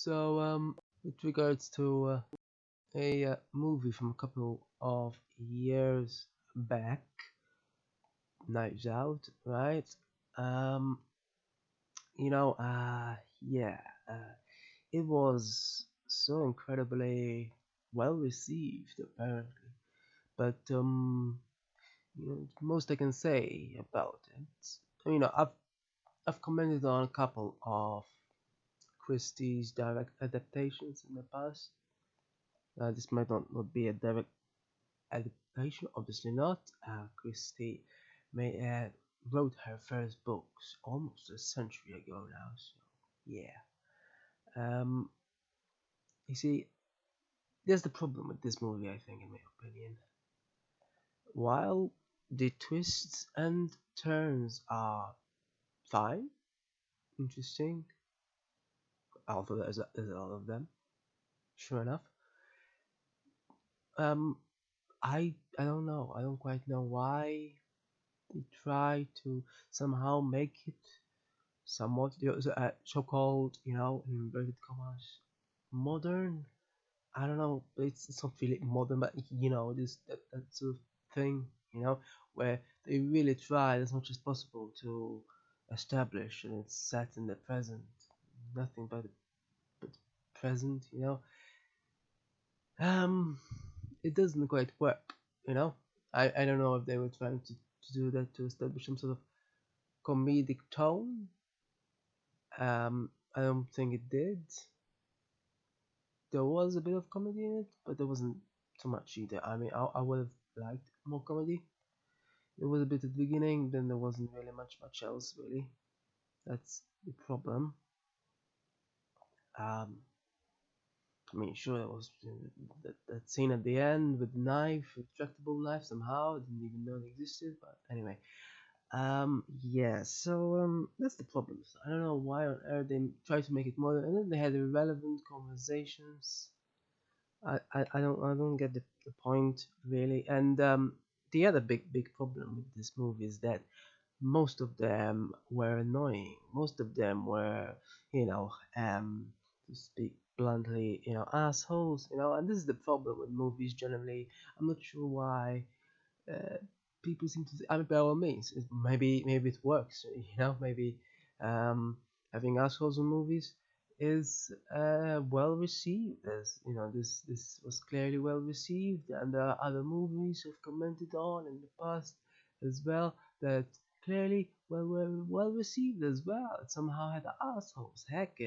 With regards to a movie from a couple of years back, Knives Out, right? Um, you know, uh, yeah, uh, it was so incredibly well received, apparently. But most I can say about it, I've commented on a couple of Christie's direct adaptations in the past. This might not be a direct adaptation, obviously not. Christie wrote her first books almost a century ago now, so yeah. Um, you see, there's the problem with this movie, I think, in my opinion. While the twists and turns are fine, interesting, although there's a lot of them, sure enough, um, I don't know, I don't quite know why they try to somehow make it somewhat so-called, in inverted commas, modern. I don't know, it's not really modern, but this that sort of thing, where they really try as much as possible to establish and it's set in the present, nothing but present, Um, it doesn't quite work, you know. I don't know if they were trying to do that to establish some sort of comedic tone. I don't think it did. There was a bit of comedy in it, but there wasn't too much either. I mean, I would have liked more comedy. There was a bit at the beginning, then there wasn't really much else really. That's the problem. Um, I mean, sure, there was that scene at the end with the knife, retractable knife somehow. I didn't even know it existed, but anyway. Yeah, so that's the problem. So I don't know why on earth they try to make it modern, and then they had irrelevant conversations. I don't get the point really. And the other big problem with this movie is that most of them were annoying. Most of them were, to speak bluntly, assholes. And this is the problem with movies generally. I'm not sure why uh, people seem to. I mean, by all means, maybe it works. Maybe um, having assholes in movies is well received. As this was clearly well received, and there are other movies I've commented on in the past as well that clearly well received as well. It somehow had assholes. Heck,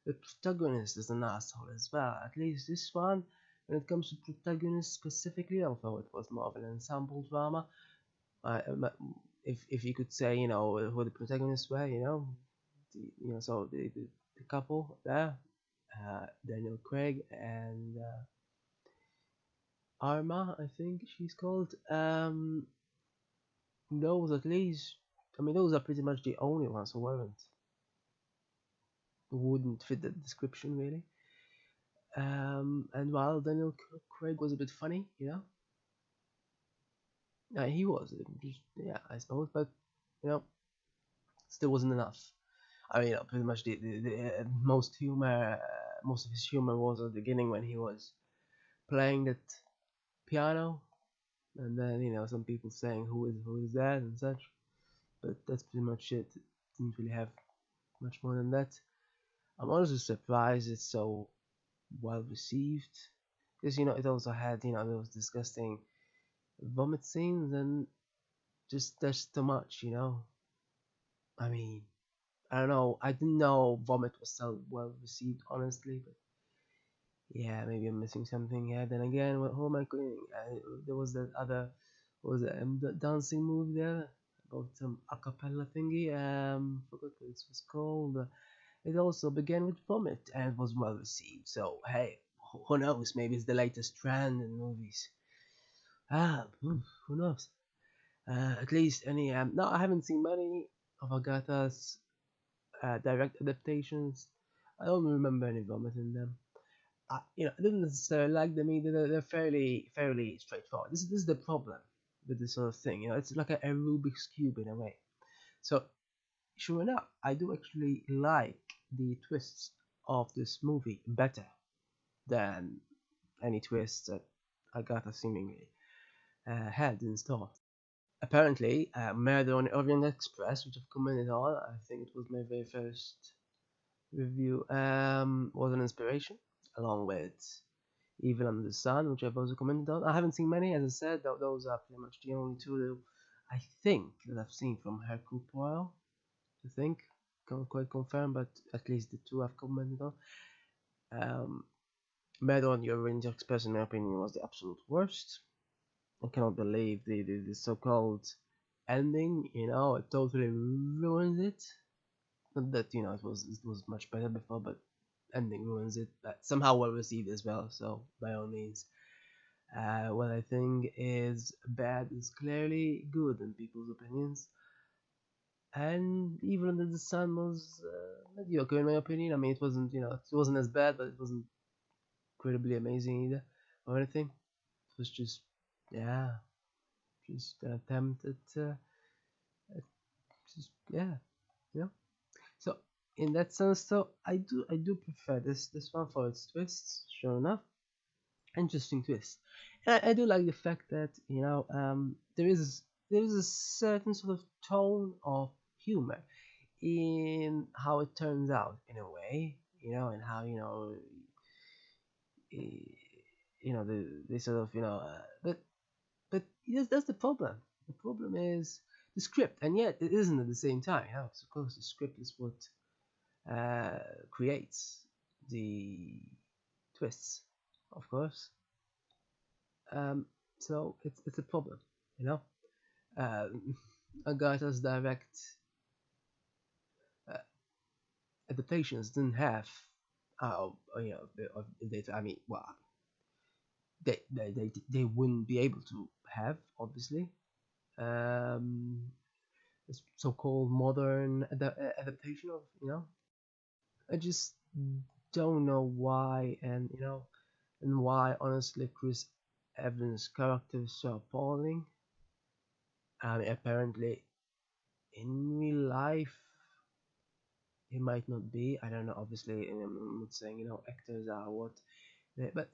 the protagonist is an asshole as well. At least this one, when it comes to protagonists specifically, although it was more of an ensemble drama, if you could say, who the protagonists were, the couple there, Daniel Craig and Arma, I think she's called. Those at least, I mean, those are pretty much the only ones who wouldn't fit the description really. And while Craig was a bit funny, he was, yeah, I suppose, but you know, still wasn't enough. I mean, pretty much the most of his humor was at the beginning when he was playing that piano, and then some people saying who is that and such. But that's pretty much it. It didn't really have much more than that. I'm also surprised it's so well received because it also had those disgusting vomit scenes and just there's too much. I mean, I don't know. I didn't know vomit was so well received, honestly. But yeah, maybe I'm missing something. Yeah. Then again, who am I kidding? There was that other, what was it? The dancing movie there about some acapella thingy. Forgot what it was called. It also began with vomit and was well received. So hey, who knows? Maybe it's the latest trend in movies. Who knows? At least any. No, I haven't seen many of Agatha's direct adaptations. I don't remember any vomit in them. I didn't necessarily like them either. They're fairly straightforward. This is the problem with this sort of thing. It's like a Rubik's cube in a way. So sure enough, I do actually like the twists of this movie better than any twists that Agatha seemingly had in store. Apparently, Murder on the Orient Express, which I've commented on, I think it was my very first review, was an inspiration, along with Evil Under the Sun, which I've also commented on. I haven't seen many, as I said, those are pretty much the only two that I think that I've seen from Hercule Poirot. I think, can't quite confirm, but at least the two I've commented on. Murder on the Orient Express, in my opinion, was the absolute worst. I cannot believe the so-called ending. It totally ruins it. Not that it was much better before, but ending ruins it. But somehow well received as well. So by all means, what I think is bad is clearly good in people's opinions. And even Under the Sun was mediocre in my opinion. I mean, it wasn't as bad, but it wasn't incredibly amazing either or anything. It was just, yeah, just an attempt at just, yeah, you know. So in that sense, though, I do prefer this one for its twists. Sure enough, interesting twist. And I do like the fact that there is a certain sort of tone of humor in how it turns out in a way, and how eh, the sort of but yes, that's the problem. The problem is the script, and yet it isn't at the same time. Of course, the script is what creates the twists, of course. So it's a problem, you know. Um, Agatha's direct uh, adaptations didn't have, data. I mean, well, they wouldn't be able to have, obviously, um, this so-called modern adaptation of, I just don't know why, and why honestly Chris Evans' character is so appalling. I mean, apparently in real life he might not be. I don't know. Obviously, I'm not saying actors are what, but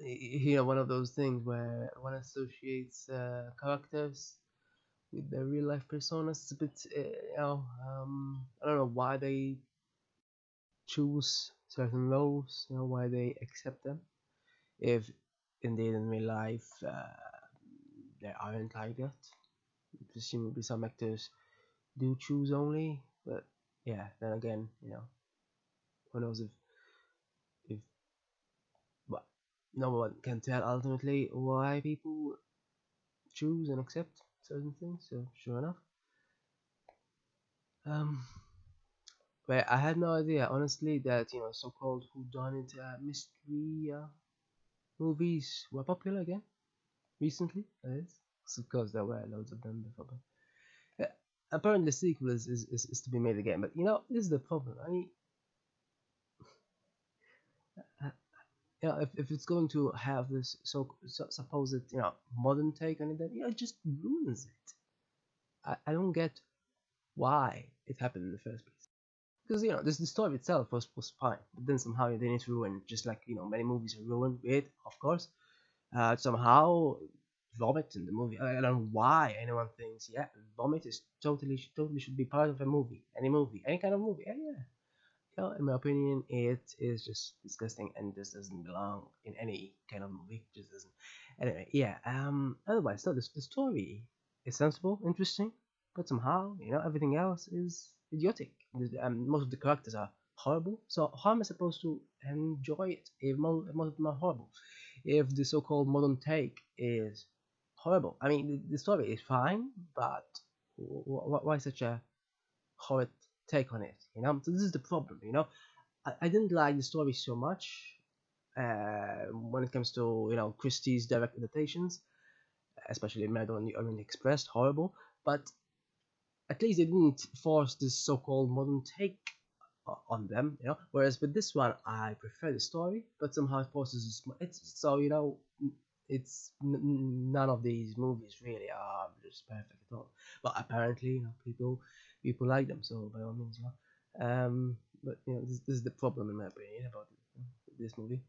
one of those things where one associates characters with their real life personas. It's a bit, I don't know why they choose certain roles, why they accept them. If indeed in real life they aren't like that. Presumably some actors do choose only, but yeah, then again, who knows if but no one can tell ultimately why people choose and accept certain things. So sure enough, um, but I had no idea honestly that so-called whodunit mystery movies were popular again recently. That is, of course there were loads of them before, but apparently the sequel is to be made again. But this is the problem. I mean, uh, if it's going to have this supposed modern take on it, then it just ruins it. I don't get why it happened in the first place. Because this the story itself was fine, but then somehow they need to ruin it, just like many movies are ruined with, of course. Somehow vomit in the movie. I don't know why anyone thinks vomit is totally should be part of a movie, any kind of movie. Yeah. In my opinion, it is just disgusting and just doesn't belong in any kind of movie. Just doesn't. Anyway, yeah. Otherwise, so the story is sensible, interesting, but somehow, everything else is idiotic. Most of the characters are horrible. So how am I supposed to enjoy it if most of them are horrible? If the so-called modern take is horrible. I mean, the story is fine, but why such a horrid take on it? So this is the problem. I didn't like the story so much when it comes to Christie's direct adaptations, especially Murder on the Orient Express, horrible. But at least they didn't force this so-called modern take on them. Whereas with this one, I prefer the story, but somehow it forces it's so it's none of these movies really are just perfect at all. But apparently, people like them, so by all means, but this is the problem in my opinion about this movie.